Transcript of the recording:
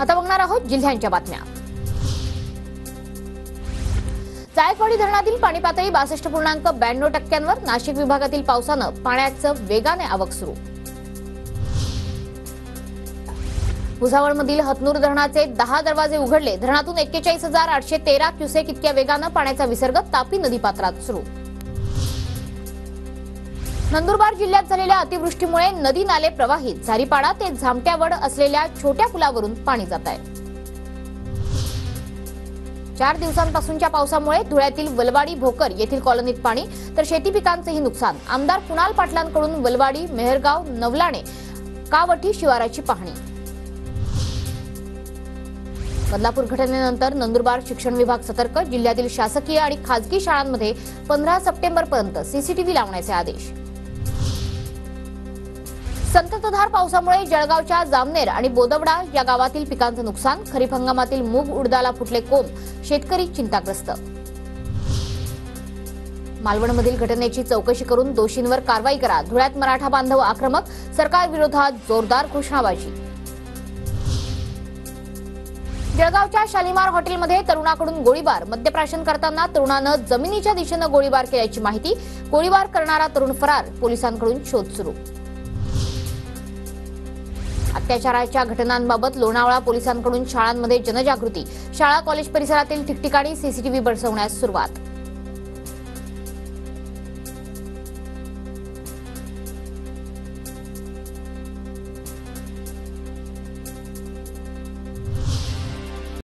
आता बघणार आहोत जिल्ह्यांच्या बातम्या। जायकवाडी धरणातील पाणी पातळी 62.92%वर। नाशिक विभागातील पावसानं पाण्याचं वेगाने आवक सुरू। भुसावळमधील हतनूर धरणाचे 10 दरवाजे उघडले। धरणातून 41,813 क्युसेक इतक्या वेगानं पाण्याचा विसर्ग तापी नदीपात्रात सुरू। नंदुरबार जिल्ह्यात झालेल्या अतिवृष्टीमुळे नदी नाले प्रवाहित। झारीपाडा ते झामट्यावड असलेल्या छोट्या पुलावरून पाणी जात आहे। 4 दिवसांपासूनच्या पावसामुळे धुळ्यातील वलवाडी भोकर येथील कॉलनीत पाणी, तर शेती पिकांचेही नुकसान। आमदार कुणाल पाटलांकडून वलवाडी, मेहरगाव, नवलाणे, कावठी शिवाराची पाहणी। बदलापूर घटनेनंतर नंदुरबार शिक्षण विभाग सतर्क। जिल्ह्यातील शासकीय आणि खासगी शाळांमध्ये 15 सप्टेंबरपर्यंत सीसीटीव्ही लावण्याचे आदेश। संततधार पावसामुळे जळगावच्या जामनेर आणि बोदवडा या गावातील पिकांचं नुकसान। खरीप हंगामातील मूग उडदाला फुटले कोंब, शेतकरी चिंताग्रस्त। मालवणमधील घटनेची चौकशी करून दोषींवर कारवाई करा। धुळ्यात मराठा बांधव आक्रमक। सरकार विरोधात जोरदार घोषणाबाजी। जळगावच्या शालिमार हॉटेलमध्ये तरुणाकडून गोळीबार। मद्यप्राशन करताना तरुणानं जमिनीच्या दिशेनं गोळीबार केल्याची माहिती। गोळीबार करणारा तरुण फरार। पोलिसांकडून शोध सुरू। अत्याचाराच्या घटनांबाबत लोणावळा पोलिसांकडून शाळांमध्ये जनजागृती। शाळा कॉलेज परिसरातील ठिकठिकाणी सीसीटीव्ही बसवण्यास सुरुवात।